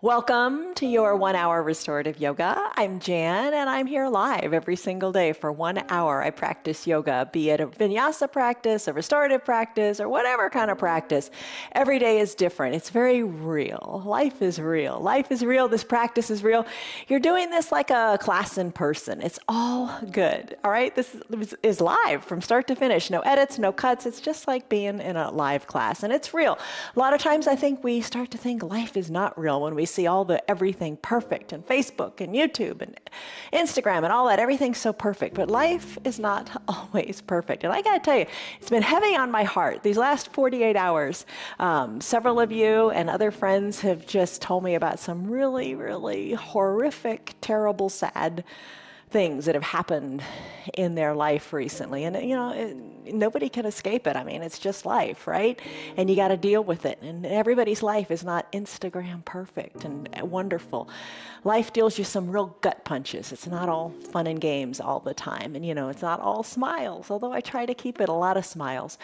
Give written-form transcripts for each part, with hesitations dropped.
Welcome to your 1 hour restorative yoga. I'm Jan and I'm here live every single day for 1 hour. I practice yoga, be it a vinyasa practice, a restorative practice, or whatever kind of practice. Every day is different. It's very real. Life is real. Life is real. This practice is real. You're doing this like a class in person. It's all good. All right. This is live from start to finish. No edits, no cuts. It's just like being in a live class, and it's real. A lot of times I think we start to think life is not real when we see all the everything perfect and Facebook and YouTube and Instagram and all that. Everything's so perfect, but life is not always perfect. And I gotta tell you, it's been heavy on my heart these last 48 hours. Several of you and other friends have just told me about some really, really horrific, terrible, sad things that have happened in their life recently. And, nobody can escape it. I mean, it's just life, right? And you got to deal with it. And everybody's life is not Instagram perfect and wonderful. Life deals you some real gut punches. It's not all fun and games all the time. And, it's not all smiles, although I try to keep it a lot of smiles.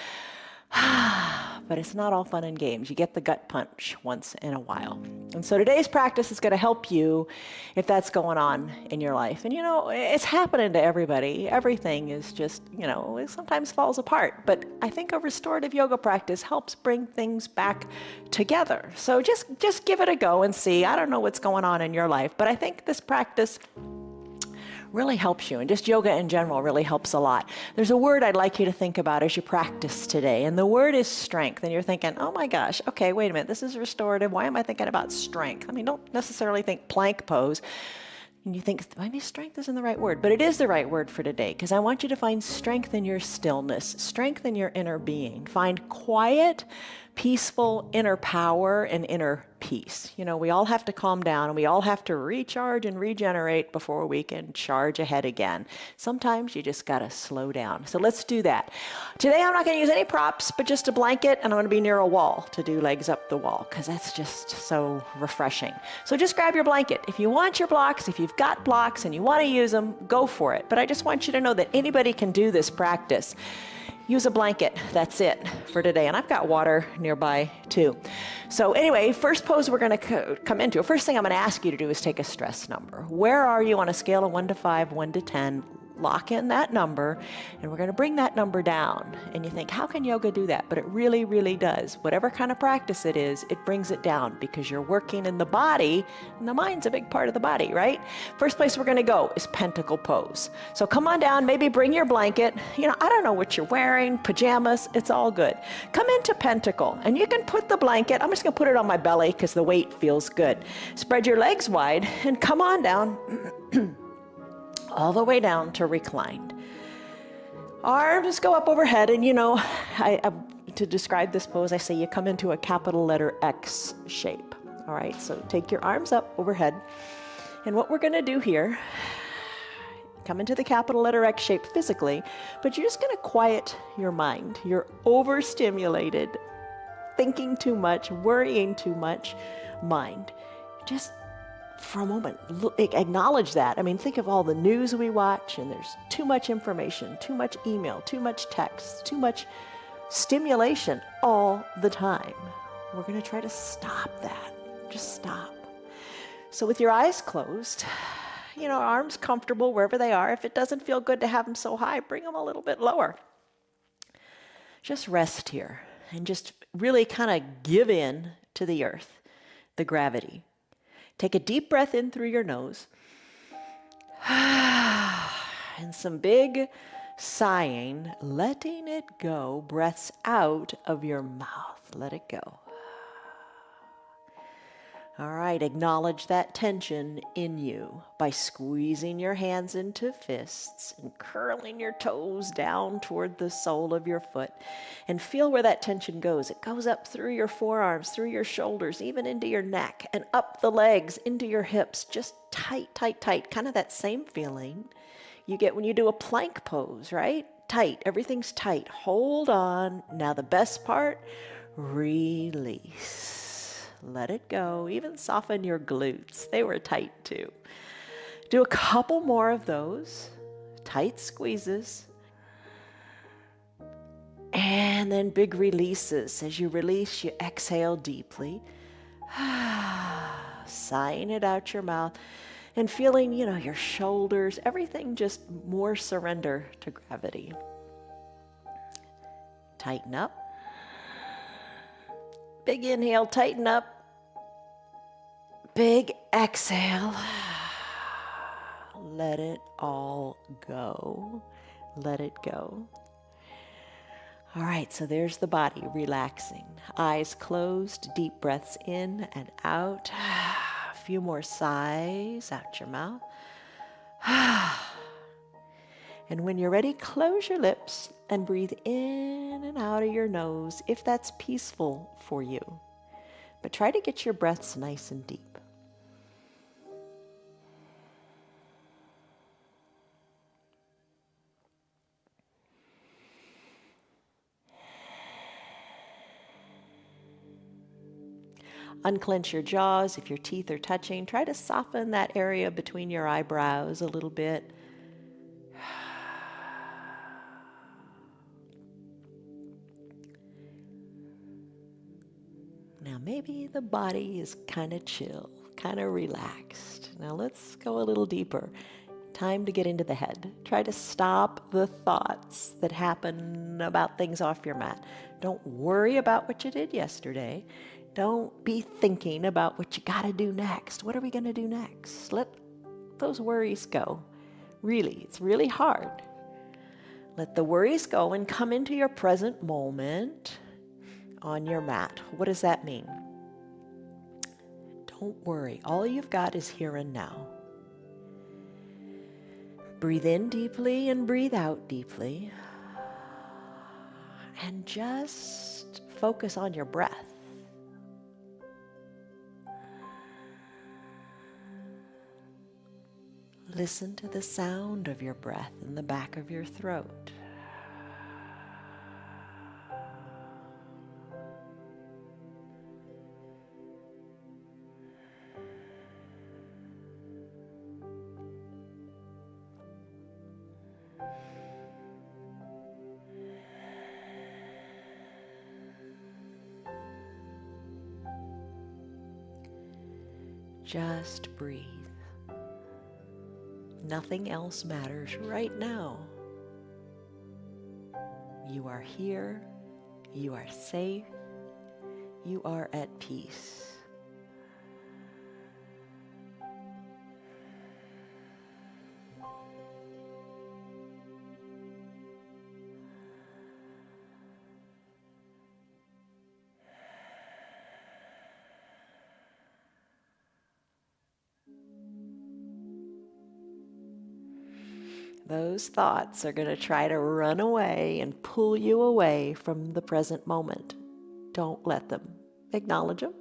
But it's not all fun and games. You get the gut punch once in a while. And so today's practice is going to help you if that's going on in your life. And it's happening to everybody. Everything is just, it sometimes falls apart. But I think a restorative yoga practice helps bring things back together. So just give it a go and see. I don't know what's going on in your life, but I think this practice really helps you, and just yoga in general really helps a lot. There's a word I'd like you to think about as you practice today, and the word is strength. And you're thinking, oh my gosh, okay, wait a minute, this is restorative. Why am I thinking about strength? I mean, don't necessarily think plank pose. And you think, maybe strength isn't the right word, but it is the right word for today, because I want you to find strength in your stillness, strength in your inner being. Find quiet, peaceful inner power and inner peace. We all have to calm down and we all have to recharge and regenerate before we can charge ahead again. Sometimes you just got to slow down. So let's do that. Today I'm not going to use any props, but just a blanket, and I'm going to be near a wall to do legs up the wall, because that's just so refreshing. So just grab your blanket. If you want your blocks, if you've got blocks and you want to use them, go for it. But I just want you to know that anybody can do this practice. Use a blanket, that's it for today. And I've got water nearby too. So anyway, first pose we're gonna come into, first thing I'm gonna ask you to do is take a stress number. Where are you on a scale of 1 to 5, 1 to 10? Lock in that number, and we're gonna bring that number down. And you think, how can yoga do that? But it really, really does. Whatever kind of practice it is, it brings it down, because you're working in the body, and the mind's a big part of the body, right? First place we're gonna go is pentacle pose. So come on down, maybe bring your blanket. I don't know what you're wearing, pajamas, it's all good. Come into pentacle, and you can put the blanket, I'm just gonna put it on my belly because the weight feels good. Spread your legs wide, and come on down. All the way down to reclined. Arms go up overhead, and to describe this pose, I say you come into a capital letter X shape. All right, so take your arms up overhead, and what we're gonna do here, come into the capital letter X shape physically, but you're just gonna quiet your mind. You're overstimulated, thinking too much, worrying too much mind. Just for a moment, acknowledge that. I mean, think of all the news we watch, and there's too much information, too much email, too much text, too much stimulation all the time. We're going to try to stop that. Just stop. So with your eyes closed, arms comfortable wherever they are. If it doesn't feel good to have them so high, bring them a little bit lower. Just rest here and just really kind of give in to the earth, the gravity. Take a deep breath in through your nose, and some big sighing, letting it go, breaths out of your mouth. Let it go. All right, acknowledge that tension in you by squeezing your hands into fists and curling your toes down toward the sole of your foot, and feel where that tension goes. It goes up through your forearms, through your shoulders, even into your neck, and up the legs, into your hips. Just tight, tight, tight. Kind of that same feeling you get when you do a plank pose, right? Tight, everything's tight. Hold on. Now the best part, release. Let it go. Even soften your glutes. They were tight too. Do a couple more of those. Tight squeezes. And then big releases. As you release, you exhale deeply. sighing it out your mouth and feeling, your shoulders, everything just more surrender to gravity. Tighten up. Big inhale, tighten up. Big exhale. Let it all go. Let it go. All right, so there's the body relaxing. Eyes closed, deep breaths in and out. A few more sighs out your mouth. And when you're ready, close your lips and breathe in and out of your nose if that's peaceful for you. But try to get your breaths nice and deep. Unclench your jaws if your teeth are touching. Try to soften that area between your eyebrows a little bit. Now maybe the body is kind of chill, kind of relaxed. Now let's go a little deeper. Time to get into the head. Try to stop the thoughts that happen about things off your mat. Don't worry about what you did yesterday. Don't be thinking about what you got to do next. What are we going to do next? Let those worries go. Really, it's really hard. Let the worries go and come into your present moment on your mat. What does that mean? Don't worry. All you've got is here and now. Breathe in deeply and breathe out deeply. And just focus on your breath. Listen to the sound of your breath in the back of your throat. Just breathe. Nothing else matters right now. You are here. You are safe. You are at peace. Those thoughts are going to try to run away and pull you away from the present moment. Don't let them. Acknowledge them.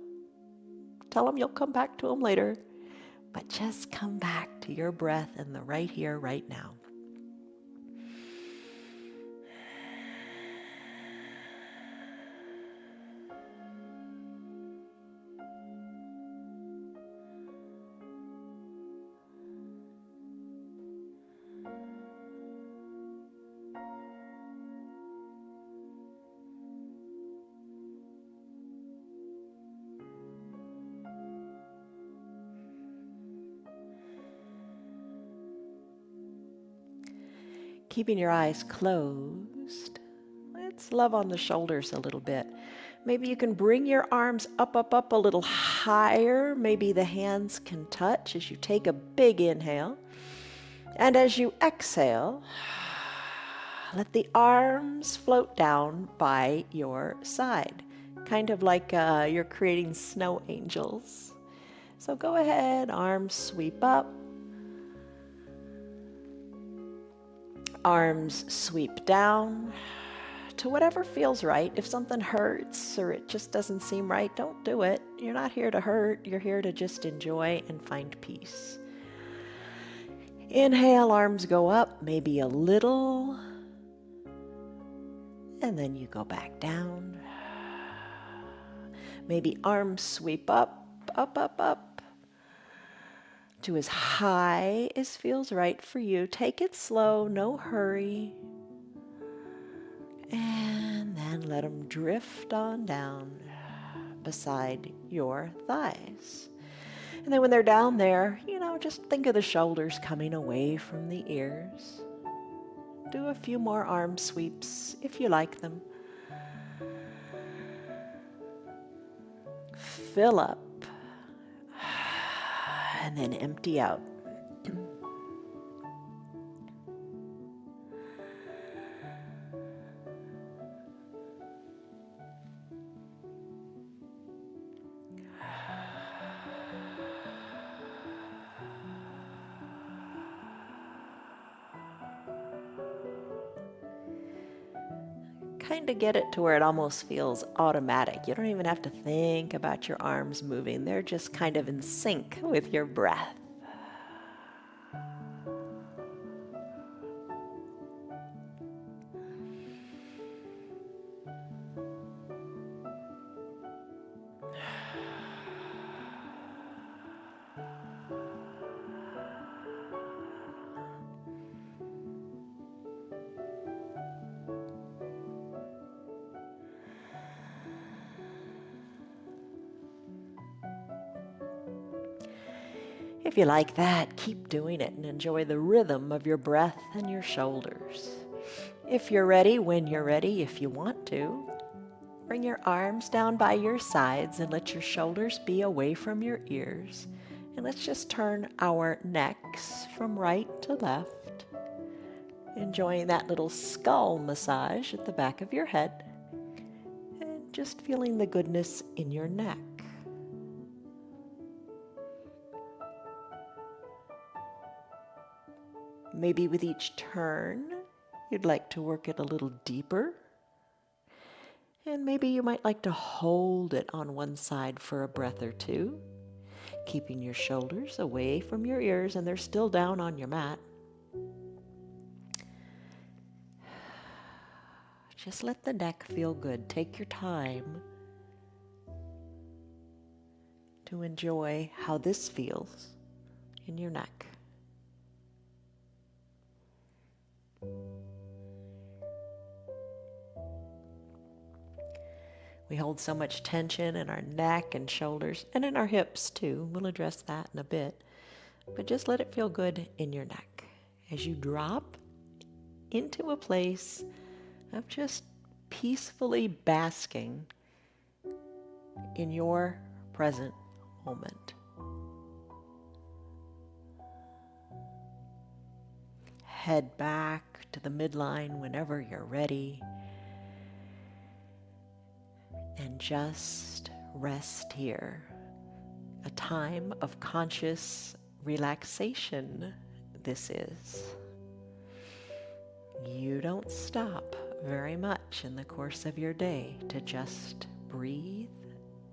Tell them you'll come back to them later. But just come back to your breath and the right here, right now. Keeping your eyes closed, let's love on the shoulders a little bit. Maybe you can bring your arms up a little higher. Maybe the hands can touch as you take a big inhale. And as you exhale, let the arms float down by your side, kind of like you're creating snow angels. So go ahead, arms sweep up. Arms sweep down to whatever feels right. If something hurts or it just doesn't seem right, don't do it. You're not here to hurt. You're here to just enjoy and find peace. Inhale, arms go up, maybe a little. And then you go back down. Maybe arms sweep up, up. To as high as feels right for you. Take it slow, no hurry. And then let them drift on down beside your thighs. And then when they're down there, just think of the shoulders coming away from the ears. Do a few more arm sweeps if you like them. Fill up and then empty out. Kind of get it to where it almost feels automatic. You don't even have to think about your arms moving. They're just kind of in sync with your breath. If you like that, keep doing it and enjoy the rhythm of your breath and your shoulders. If you're ready, when you're ready, if you want to, bring your arms down by your sides and let your shoulders be away from your ears. And let's just turn our necks from right to left, enjoying that little skull massage at the back of your head, and just feeling the goodness in your neck. Maybe with each turn, you'd like to work it a little deeper. And maybe you might like to hold it on one side for a breath or two, keeping your shoulders away from your ears and they're still down on your mat. Just let the neck feel good. Take your time to enjoy how this feels in your neck. We hold so much tension in our neck and shoulders and in our hips too. We'll address that in a bit. But just let it feel good in your neck as you drop into a place of just peacefully basking in your present moment. Head back to the midline whenever you're ready. And just rest here. A time of conscious relaxation, this is. You don't stop very much in the course of your day to just breathe,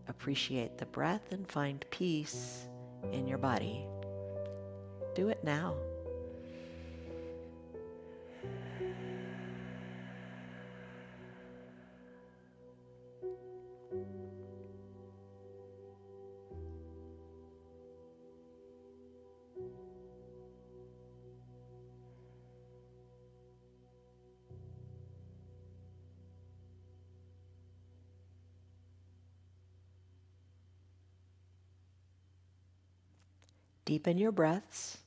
appreciate the breath, and find peace in your body. Do it now. Deepen your breaths.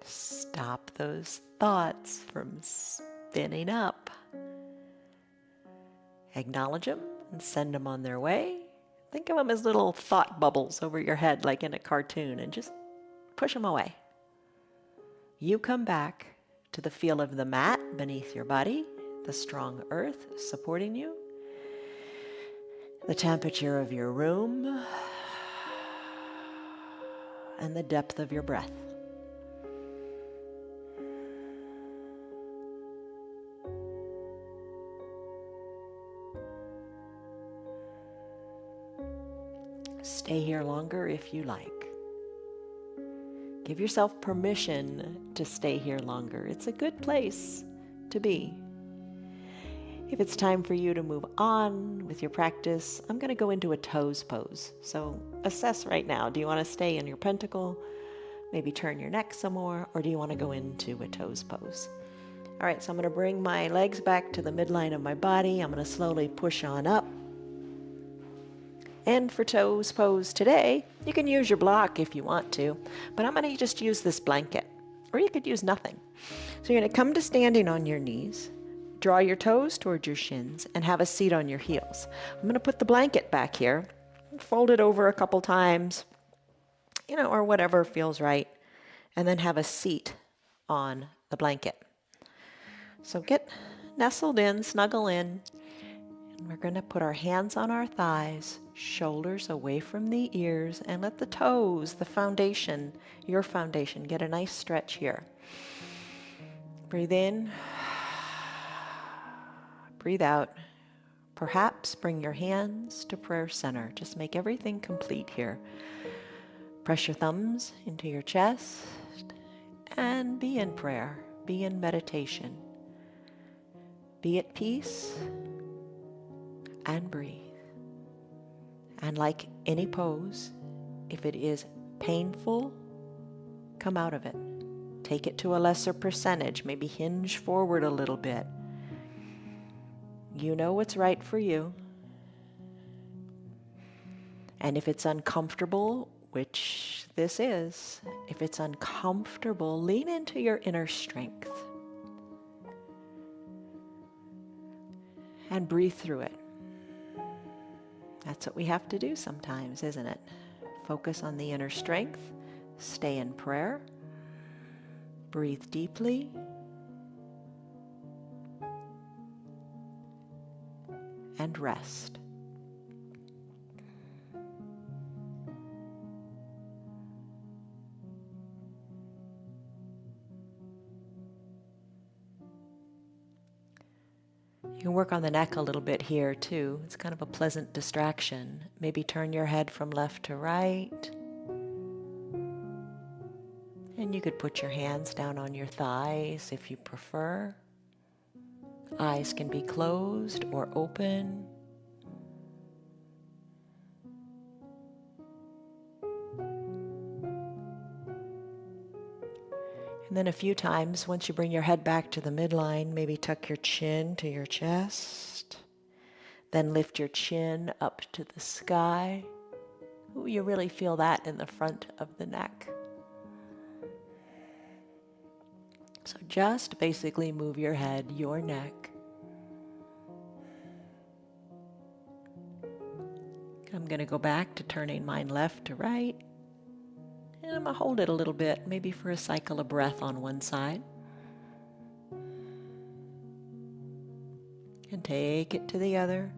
Stop those thoughts from spinning up. Acknowledge them and send them on their way. Think of them as little thought bubbles over your head like in a cartoon and just push them away. You come back to the feel of the mat beneath your body, the strong earth supporting you, the temperature of your room, and the depth of your breath. Stay here longer if you like. Give yourself permission to stay here longer. It's a good place to be. If it's time for you to move on with your practice, I'm going to go into a toes pose. So assess right now. Do you want to stay in your pentacle? Maybe turn your neck some more, or do you want to go into a toes pose? All right, so I'm going to bring my legs back to the midline of my body. I'm going to slowly push on up. And for toes pose today, you can use your block if you want to, but I'm going to just use this blanket, or you could use nothing. So you're going to come to standing on your knees, draw your toes towards your shins, and have a seat on your heels. I'm going to put the blanket back here, fold it over a couple times, or whatever feels right, and then have a seat on the blanket. So get nestled in, snuggle in, and we're going to put our hands on our thighs, shoulders away from the ears, and let the toes, the foundation, your foundation, get a nice stretch here. Breathe in, breathe out. Perhaps bring your hands to prayer center. Just make everything complete here. Press your thumbs into your chest and be in prayer, be in meditation. Be at peace and breathe. And like any pose, if it is painful, come out of it. Take it to a lesser percentage, maybe hinge forward a little bit. You know what's right for you. And if it's uncomfortable, which this is, if it's uncomfortable, lean into your inner strength and breathe through it. That's what we have to do sometimes, isn't it? Focus on the inner strength, stay in prayer, breathe deeply, and rest. You can work on the neck a little bit here too. It's kind of a pleasant distraction. Maybe turn your head from left to right. And you could put your hands down on your thighs if you prefer. Eyes can be closed or open. And then a few times, once you bring your head back to the midline, maybe tuck your chin to your chest. Then lift your chin up to the sky. Ooh, you really feel that in the front of the neck. So just basically move your head, your neck. I'm going to go back to turning mine left to right. And I'm going to hold it a little bit, maybe for a cycle of breath on one side. And take it to the other.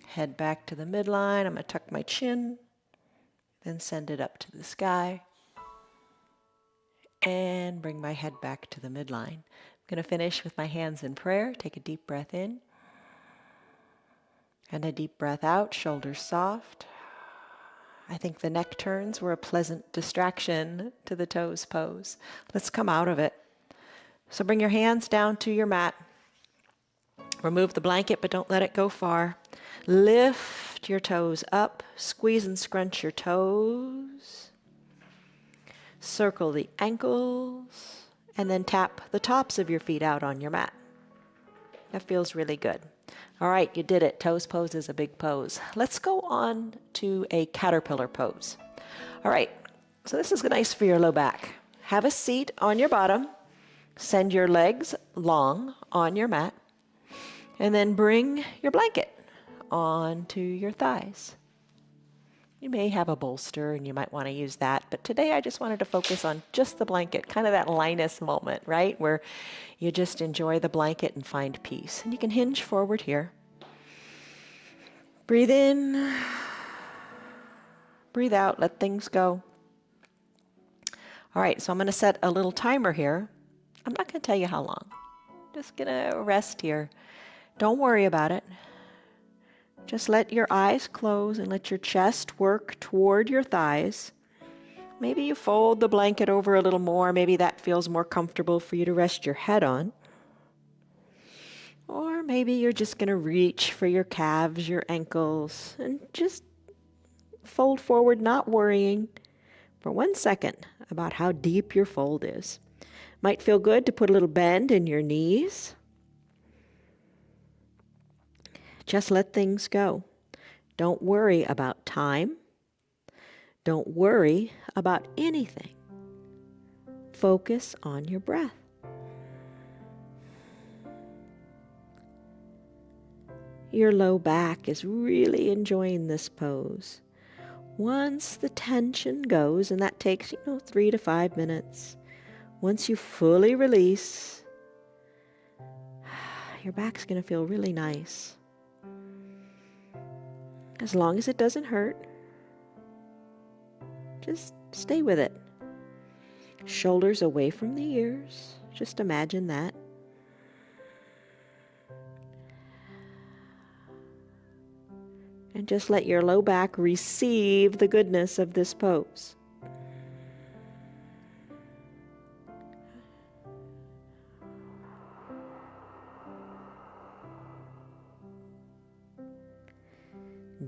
Head back to the midline. I'm going to tuck my chin, then send it up to the sky. And bring my head back to the midline. I'm going to finish with my hands in prayer. Take a deep breath in. And a deep breath out, shoulders soft. I think the neck turns were a pleasant distraction to the toes pose. Let's come out of it. So bring your hands down to your mat. Remove the blanket, but don't let it go far. Lift your toes up. Squeeze and scrunch your toes. Circle the ankles. And then tap the tops of your feet out on your mat. That feels really good. All right, you did it. Toes pose is a big pose. Let's go on to a caterpillar pose. All right, so this is nice for your low back. Have a seat on your bottom. Send your legs long on your mat. And then bring your blanket onto your thighs. You may have a bolster and you might want to use that, but today I just wanted to focus on just the blanket, kind of that Linus moment, right? Where you just enjoy the blanket and find peace. And you can hinge forward here. Breathe in, breathe out, let things go. All right, so I'm going to set a little timer here. I'm not going to tell you how long. Just going to rest here. Don't worry about it. Just let your eyes close and let your chest work toward your thighs. Maybe you fold the blanket over a little more. Maybe that feels more comfortable for you to rest your head on. Or maybe you're just going to reach for your calves, your ankles, and just fold forward, not worrying for 1 second about how deep your fold is. Might feel good to put a little bend in your knees. Just let things go. Don't worry about time. Don't worry about anything. Focus on your breath. Your low back is really enjoying this pose. Once the tension goes, and that takes, 3 to 5 minutes, once you fully release, your back's going to feel really nice. As long as it doesn't hurt, just stay with it. Shoulders away from the ears. Just imagine that. And just let your low back receive the goodness of this pose.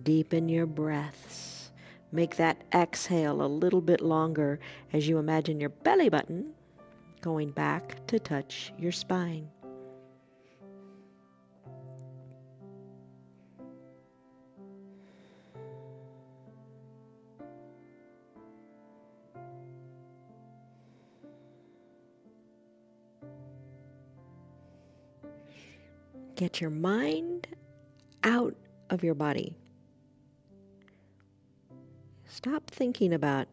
Deepen your breaths. Make that exhale a little bit longer as you imagine your belly button going back to touch your spine. Get your mind out of your body. Stop thinking about,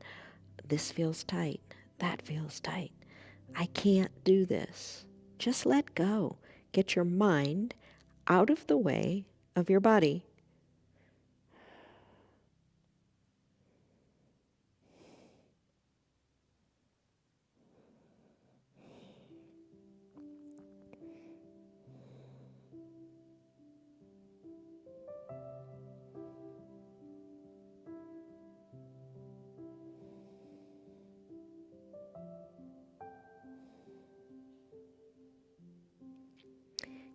this feels tight, that feels tight. I can't do this. Just let go. Get your mind out of the way of your body.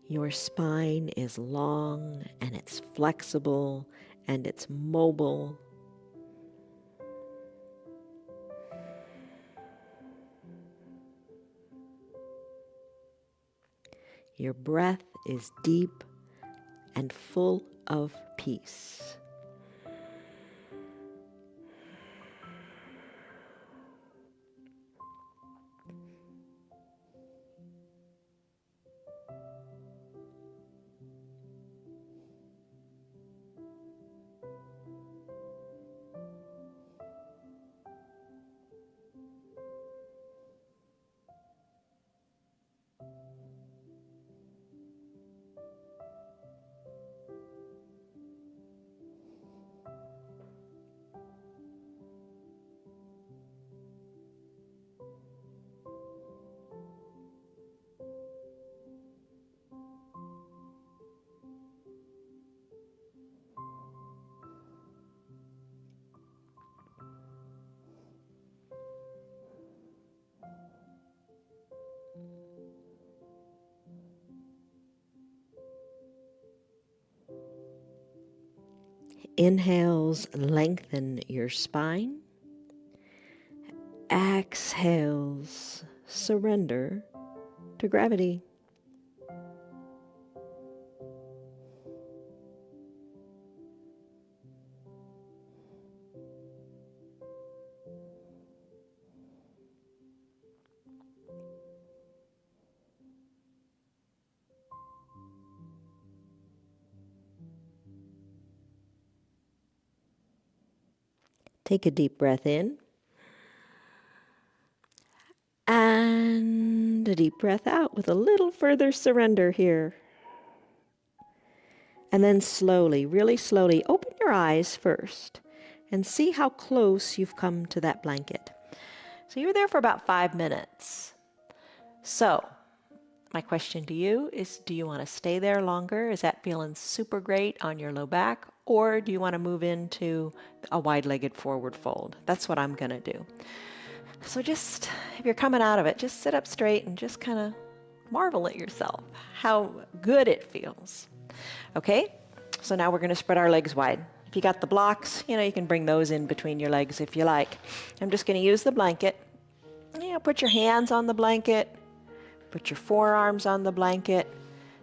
Your spine is long and it's flexible and it's mobile. Your breath is deep and full of peace. Inhales, lengthen your spine. Exhales, surrender to gravity. Take a deep breath in. And a deep breath out with a little further surrender here. And then slowly, really slowly, open your eyes first and see how close you've come to that blanket. So you were there for about 5 minutes. So My question to you is, do you want to stay there longer? Is that feeling super great on your low back? Or do you want to move into a wide-legged forward fold? That's what I'm going to do. So just, if you're coming out of it, just sit up straight and just kind of marvel at yourself, how good it feels. Okay, so now we're going to spread our legs wide. If you got the blocks, you can bring those in between your legs if you like. I'm just going to use the blanket. Put your hands on the blanket. Put your forearms on the blanket.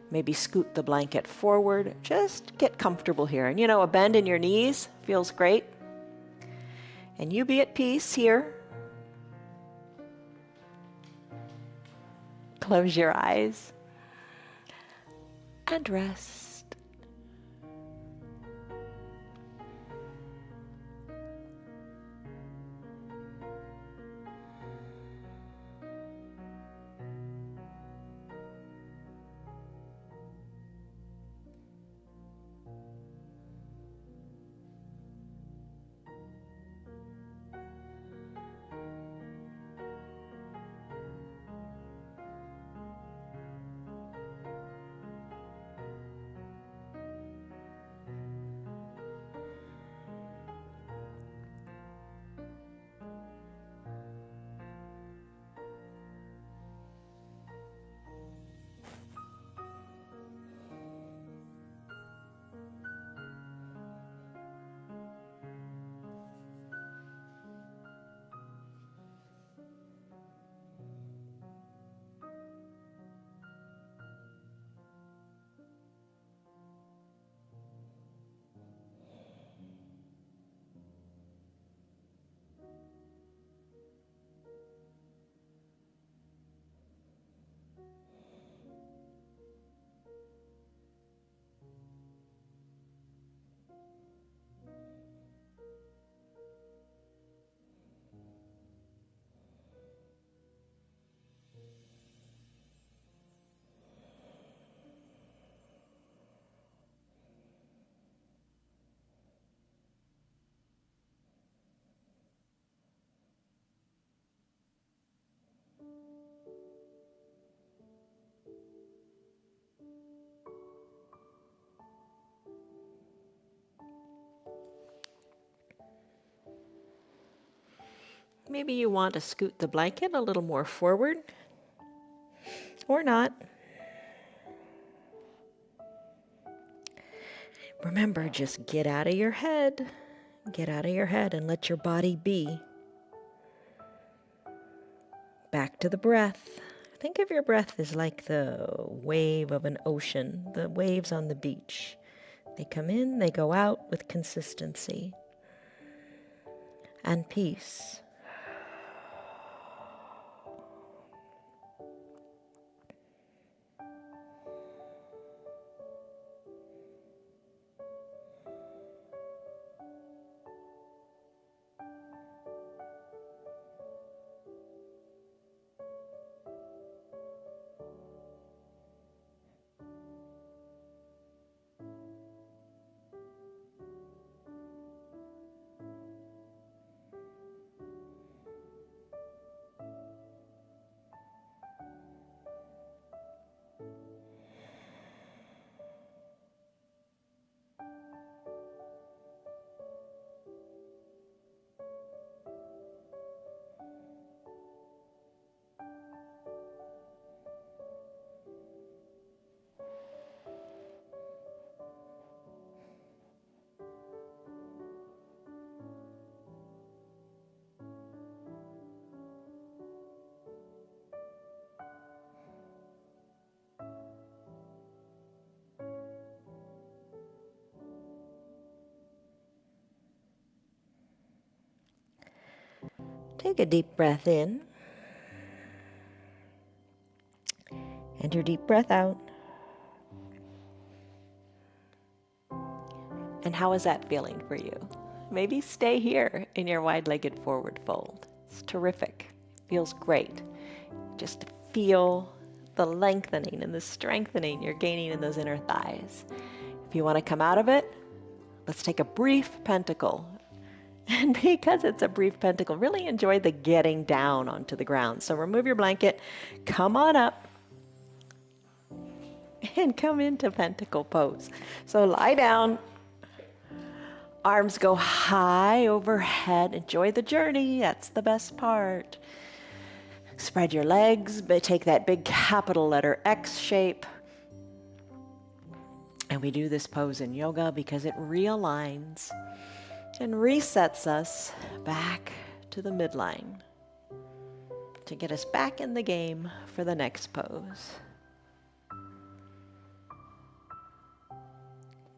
Maybe scoot the blanket forward. Just get comfortable here. And a bend in your knees feels great. And you be at peace here. Close your eyes and rest. Maybe you want to scoot the blanket a little more forward, or not. Remember, just get out of your head. Get out of your head and let your body be. Back to the breath. Think of your breath as like the wave of an ocean, the waves on the beach. They come in, they go out with consistency and peace. Take a deep breath in and your deep breath out. And how is that feeling for you? Maybe stay here in your wide-legged forward fold. It's terrific. Feels great. Just feel the lengthening and the strengthening you're gaining in those inner thighs. If you want to come out of it, let's take a brief pentacle. And because it's a brief pentacle, really enjoy the getting down onto the ground. So remove your blanket, come on up, and come into pentacle pose. So lie down, arms go high overhead. Enjoy the journey, that's the best part. Spread your legs, but take that big capital letter X shape. And we do this pose in yoga because it realigns and resets us back to the midline to get us back in the game for the next pose.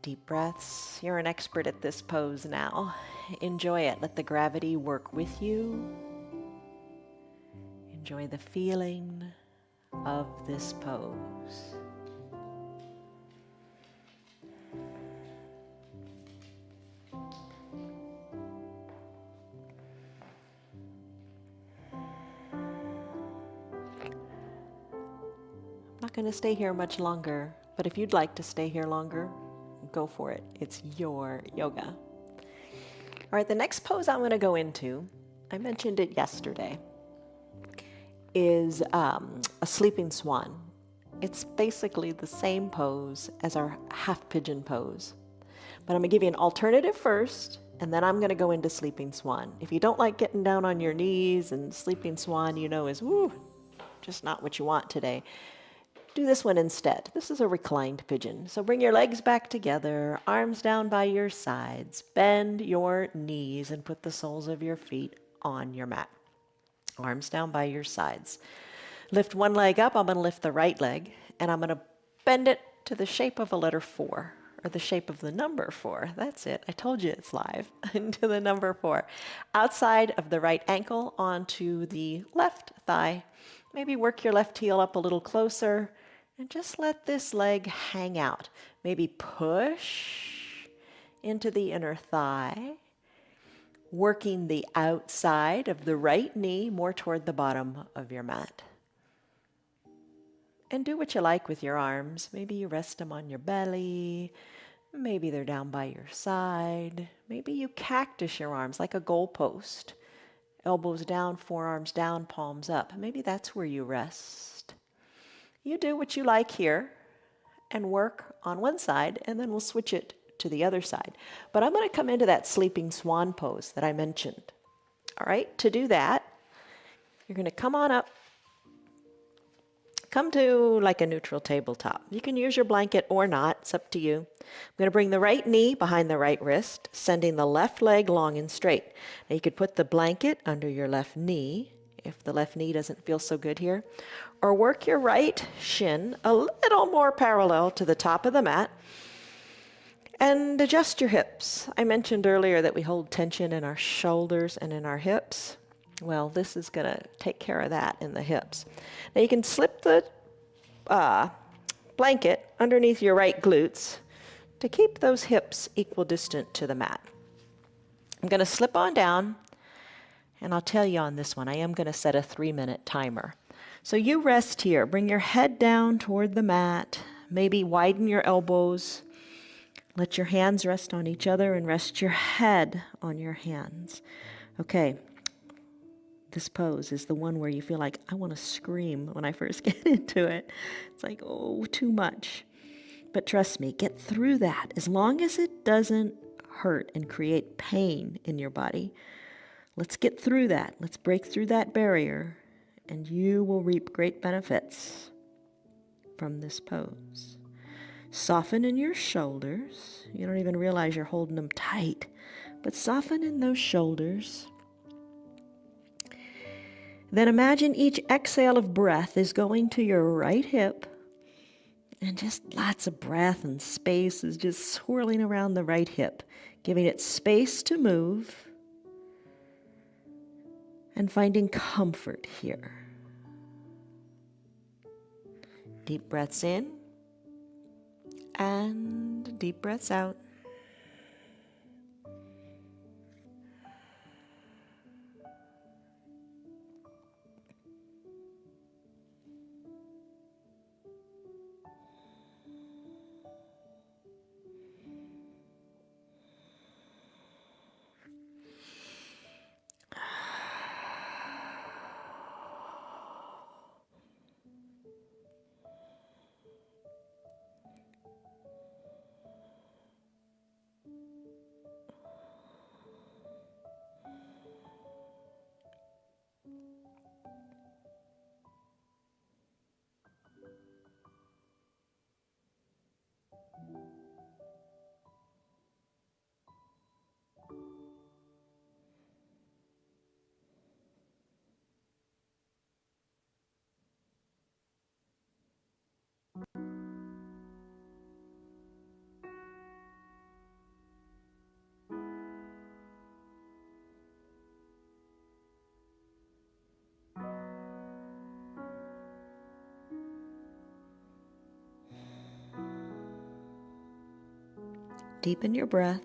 Deep breaths. You're an expert at this pose now. Enjoy it. Let the gravity work with you. Enjoy the feeling of this pose. I'm not going to stay here much longer, but if you'd like to stay here longer, go for it. It's your yoga. All right, the next pose I'm going to go into, I mentioned it yesterday, is a sleeping swan. It's basically the same pose as our half pigeon pose. But I'm going to give you an alternative first, and then I'm going to go into sleeping swan. If you don't like getting down on your knees, and sleeping swan, you know, is just not what you want today, do this one instead. This is a reclined pigeon. So bring your legs back together, arms down by your sides, bend your knees and put the soles of your feet on your mat. Arms down by your sides. Lift one leg up. I'm going to lift the right leg, and I'm going to bend it to the shape of a letter 4, or the shape of the number 4. That's it. I told you it's live. Into the number 4. Outside of the right ankle onto the left thigh. Maybe work your left heel up a little closer and just let this leg hang out. Maybe push into the inner thigh, working the outside of the right knee more toward the bottom of your mat. And do what you like with your arms. Maybe you rest them on your belly. Maybe they're down by your side. Maybe you cactus your arms like a goalpost. Elbows down, forearms down, palms up. Maybe that's where you rest. You do what you like here and work on one side, and then we'll switch it to the other side. But I'm going to come into that sleeping swan pose that I mentioned. All right, to do that, you're going to come on up. Come to like a neutral tabletop. You can use your blanket or not, it's up to you. I'm going to bring the right knee behind the right wrist, sending the left leg long and straight. Now you could put the blanket under your left knee if the left knee doesn't feel so good here, or work your right shin a little more parallel to the top of the mat and adjust your hips. I mentioned earlier that we hold tension in our shoulders and in our hips. Well, this is going to take care of that in the hips. Now you can slip the blanket underneath your right glutes to keep those hips equidistant to the mat. I'm going to slip on down, and I'll tell you on this one, I am going to set a 3-minute timer. So you rest here. Bring your head down toward the mat. Maybe widen your elbows. Let your hands rest on each other and rest your head on your hands. Okay. This pose is the one where you feel like, I want to scream when I first get into it. It's like, oh, too much. But trust me, get through that. As long as it doesn't hurt and create pain in your body, let's get through that. Let's break through that barrier, and you will reap great benefits from this pose. Soften in your shoulders. You don't even realize you're holding them tight, but soften in those shoulders. Then imagine each exhale of breath is going to your right hip, and just lots of breath and space is just swirling around the right hip, giving it space to move and finding comfort here. Deep breaths in and deep breaths out. Deepen your breath.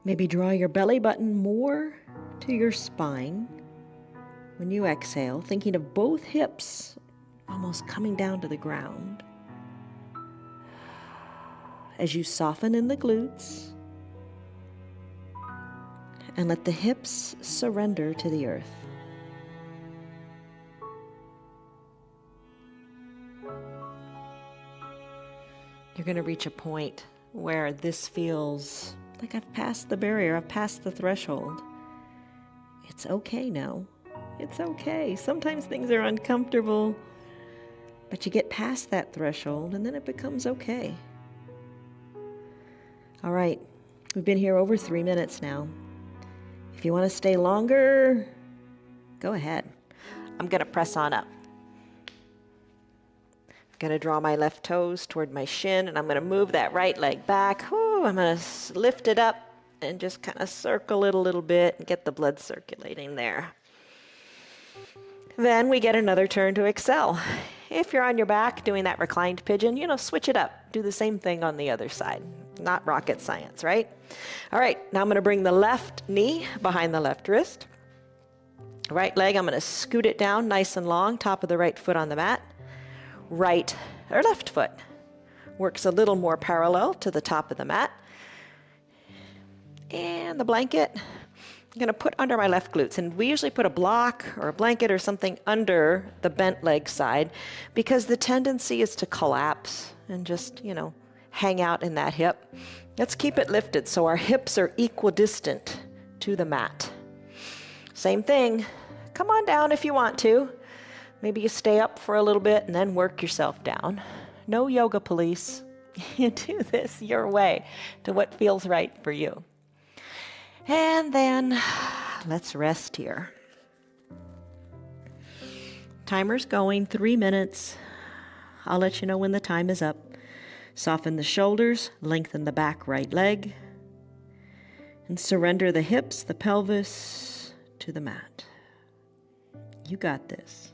Maybe draw your belly button more to your spine when you exhale, thinking of both hips almost coming down to the ground. As you soften in the glutes and let the hips surrender to the earth. You're going to reach a point where this feels like I've passed the barrier, I've passed the threshold. It's okay now. It's okay. Sometimes things are uncomfortable, but you get past that threshold and then it becomes okay. All right, we've been here over 3 minutes now. If you want to stay longer, go ahead. I'm going to press on up. I'm going to draw my left toes toward my shin, and I'm going to move that right leg back. Whew, I'm going to lift it up and just kind of circle it a little bit and get the blood circulating there. Then we get another turn to excel. If you're on your back doing that reclined pigeon, switch it up. Do the same thing on the other side. Not rocket science, right? All right, now I'm going to bring the left knee behind the left wrist. Right leg, I'm going to scoot it down nice and long, top of the right foot on the mat. Right or left foot works a little more parallel to the top of the mat. And the blanket, I'm going to put under my left glutes. And we usually put a block or a blanket or something under the bent leg side because the tendency is to collapse and just, hang out in that hip. Let's keep it lifted so our hips are equidistant to the mat. Same thing. Come on down if you want to. Maybe you stay up for a little bit and then work yourself down. No yoga police. You do this your way to what feels right for you. And then let's rest here. Timer's going, 3 minutes. I'll let you know when the time is up. Soften the shoulders, lengthen the back right leg, and surrender the hips, the pelvis to the mat. You got this.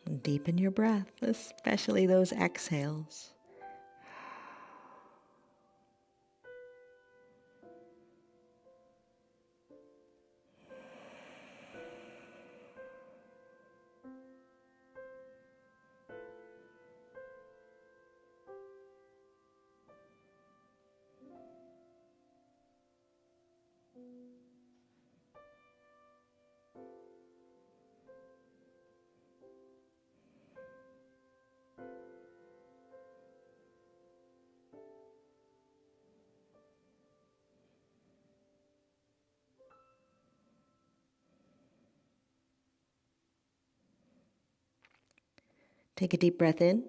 And deepen your breath, especially those exhales. Take a deep breath in.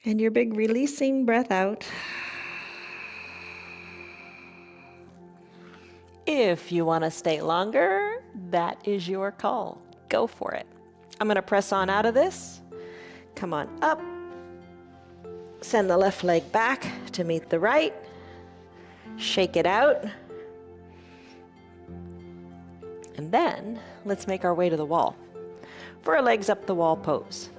And your big releasing breath out. If you want to stay longer, that is your call. Go for it. I'm going to press on out of this. Come on up. Send the left leg back to meet the right. Shake it out. And then let's make our way to the wall for a legs up the wall pose.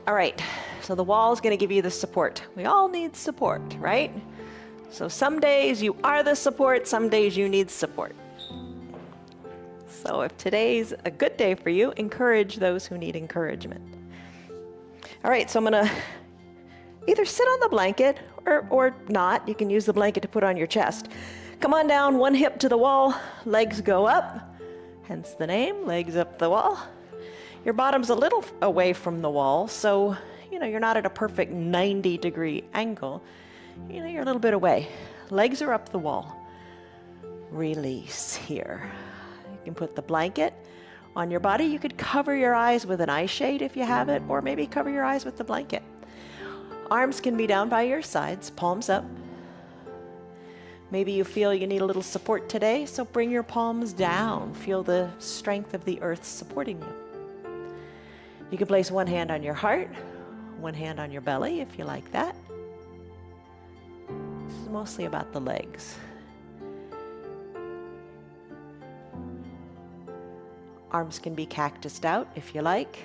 All right, so the wall is going to give you the support. We all need support, right? So some days you are the support, some days you need support. So if today's a good day for you, encourage those who need encouragement. All right, so I'm going to either sit on the blanket or not. You can use the blanket to put on your chest. Come on down, one hip to the wall, legs go up, hence the name, legs up the wall. Your bottom's a little away from the wall, so you're not at a perfect 90-degree angle. You're a little bit away. Legs are up the wall. Release here. You can put the blanket on your body. You could cover your eyes with an eye shade if you have it, or maybe cover your eyes with the blanket. Arms can be down by your sides, palms up. Maybe you feel you need a little support today, so bring your palms down. Feel the strength of the earth supporting you. You can place one hand on your heart, one hand on your belly if you like that. This is mostly about the legs. Arms can be cactused out if you like.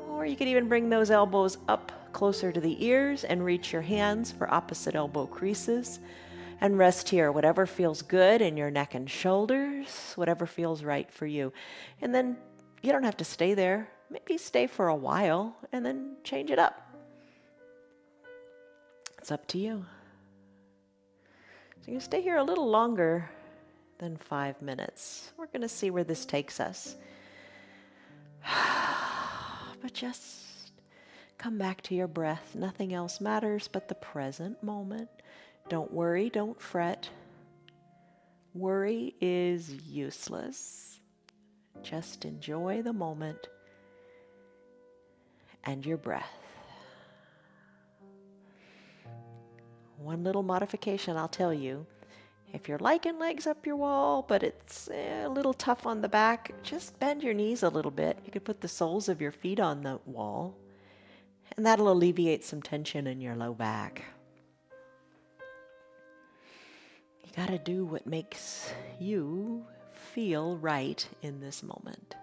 Or you could even bring those elbows up closer to the ears and reach your hands for opposite elbow creases. And rest here, whatever feels good in your neck and shoulders, whatever feels right for you. And then you don't have to stay there. Maybe stay for a while and then change it up. It's up to you. So you can stay here a little longer than 5 minutes. We're going to see where this takes us. But just come back to your breath. Nothing else matters but the present moment. Don't worry, don't fret. Worry is useless. Just enjoy the moment and your breath. One little modification I'll tell you. If you're liking legs up your wall, but it's a little tough on the back, just bend your knees a little bit. You could put the soles of your feet on the wall, and that'll alleviate some tension in your low back. You gotta do what makes you feel right in this moment.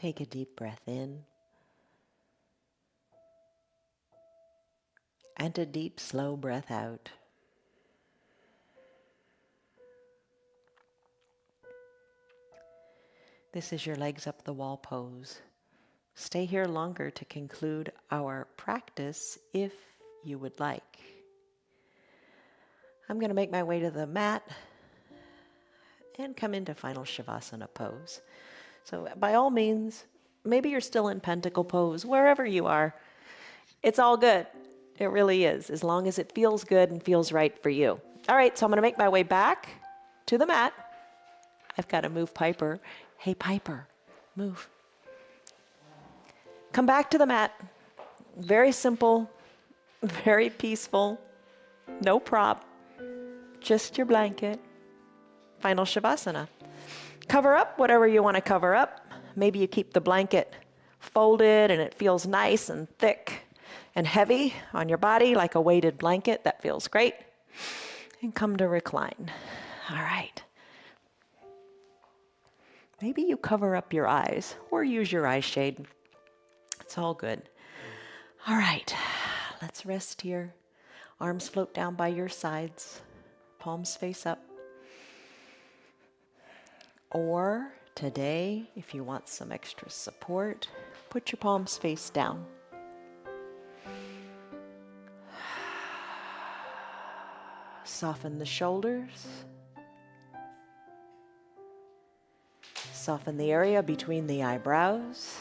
Take a deep breath in and a deep, slow breath out. This is your legs up the wall pose. Stay here longer to conclude our practice if you would like. I'm going to make my way to the mat and come into final Shavasana pose. So by all means, maybe you're still in pentacle pose, wherever you are. It's all good. It really is, as long as it feels good and feels right for you. All right, so I'm going to make my way back to the mat. I've got to move Piper. Hey, Piper, move. Come back to the mat. Very simple, very peaceful, no prop, just your blanket. Final Shavasana. Cover up whatever you want to cover up. Maybe you keep the blanket folded and it feels nice and thick and heavy on your body like a weighted blanket. That feels great. And come to recline. All right. Maybe you cover up your eyes or use your eye shade. It's all good. All right. Let's rest here. Arms float down by your sides. Palms face up. Or today, if you want some extra support, put your palms face down. Soften the shoulders. Soften the area between the eyebrows.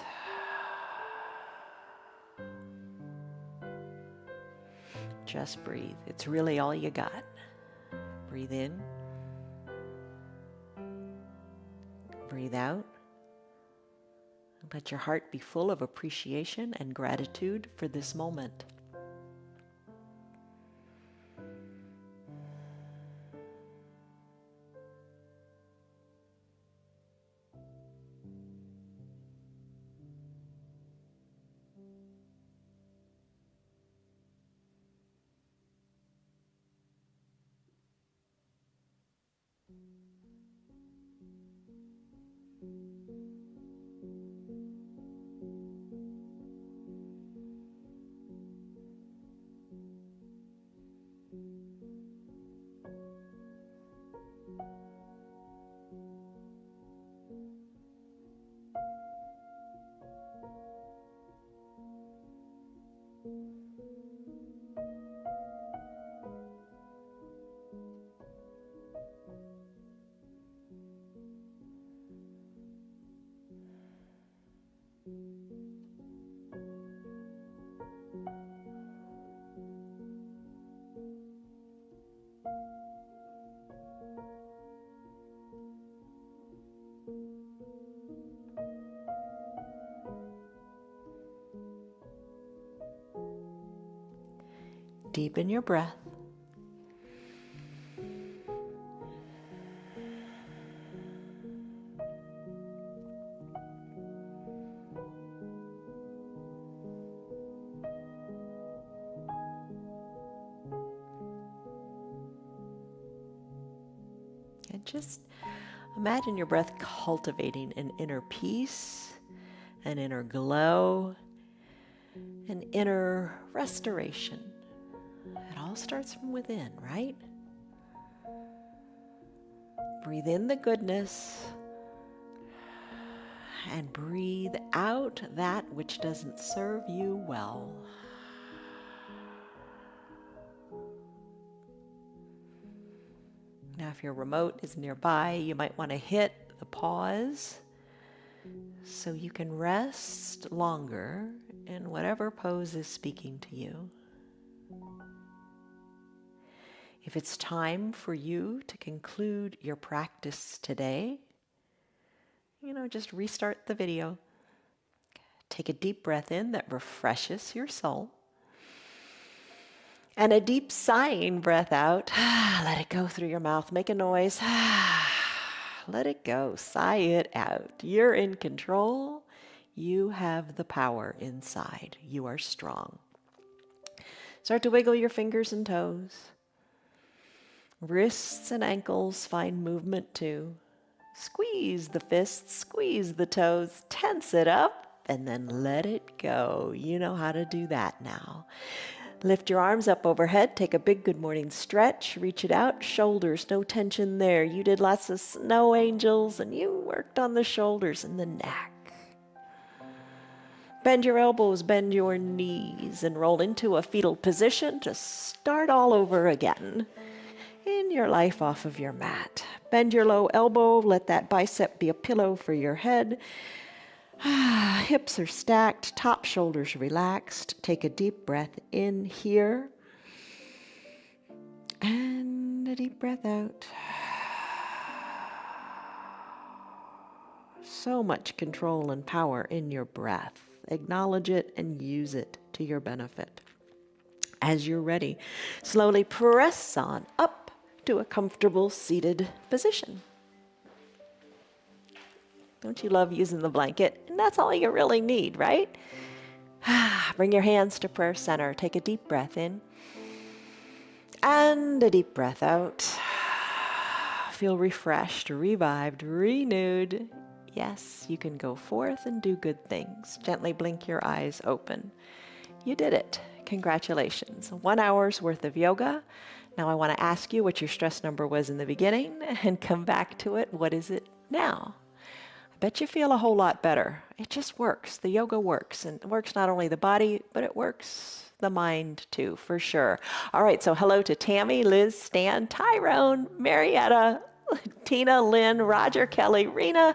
Just breathe. It's really all you got. Breathe in. Breathe out. Let your heart be full of appreciation and gratitude for this moment. Deepen your breath. And just imagine your breath cultivating an inner peace, an inner glow, an inner restoration. It all starts from within, right? Breathe in the goodness and breathe out that which doesn't serve you well. Now, if your remote is nearby, you might want to hit the pause so you can rest longer in whatever pose is speaking to you. If it's time for you to conclude your practice today, just restart the video. Take a deep breath in that refreshes your soul. And a deep sighing breath out. Let it go through your mouth. Make a noise. Let it go. Sigh it out. You're in control. You have the power inside. You are strong. Start to wiggle your fingers and toes. Wrists and ankles find movement too. Squeeze the fists, squeeze the toes, tense it up, and then let it go. You know how to do that now. Lift your arms up overhead, take a big good morning stretch, reach it out, shoulders, no tension there. You did lots of snow angels and you worked on the shoulders and the neck. Bend your elbows, bend your knees, and roll into a fetal position to start all over again. In your life off of your mat. Bend your low elbow, let that bicep be a pillow for your head. Hips are stacked, top shoulders relaxed. Take a deep breath in here. And a deep breath out. So much control and power in your breath. Acknowledge it and use it to your benefit. As you're ready, slowly press on up to a comfortable seated position. Don't you love using the blanket? And that's all you really need, right? Bring your hands to prayer center. Take a deep breath in and a deep breath out. Feel refreshed, revived, renewed. Yes, you can go forth and do good things. Gently blink your eyes open. You did it. Congratulations. 1 hour's worth of yoga. Now I want to ask you what your stress number was in the beginning and come back to it. What is it now? I bet you feel a whole lot better. It just works. The yoga works, and it works not only the body, but it works the mind too, for sure. All right, so hello to Tammy, Liz, Stan, Tyrone, Marietta, Tina, Lynn, Roger, Kelly, Rena,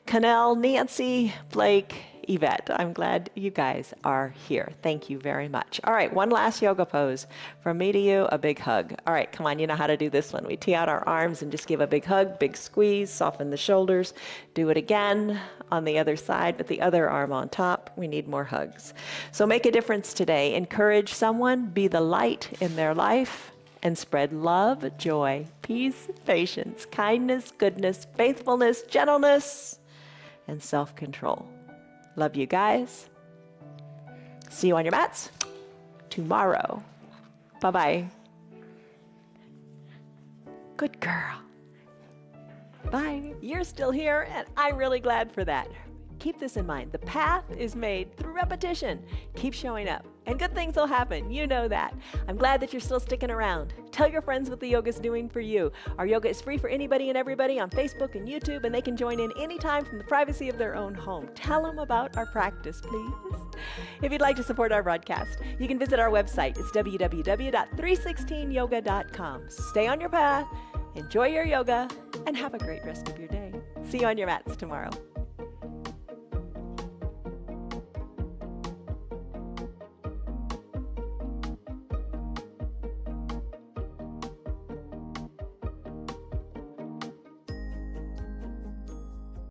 Cannell, Nancy, Blake, Yvette. I'm glad you guys are here. Thank you very much. All right, one last yoga pose. From me to you, a big hug. All right, come on, you know how to do this one. We tee out our arms and just give a big hug, big squeeze, soften the shoulders. Do it again on the other side with the other arm on top. We need more hugs. So make a difference today. Encourage someone, be the light in their life, and spread love, joy, peace, patience, kindness, goodness, faithfulness, gentleness, and self-control. Love you guys. See you on your mats tomorrow. Bye-bye. Good girl. Bye. You're still here, and I'm really glad for that. Keep this in mind. The path is made through repetition. Keep showing up, and good things will happen. You know that. I'm glad that you're still sticking around. Tell your friends what the yoga's doing for you. Our yoga is free for anybody and everybody on Facebook and YouTube, and they can join in anytime from the privacy of their own home. Tell them about our practice, please. If you'd like to support our broadcast, you can visit our website. It's www.316yoga.com. Stay on your path, enjoy your yoga, and have a great rest of your day. See you on your mats tomorrow.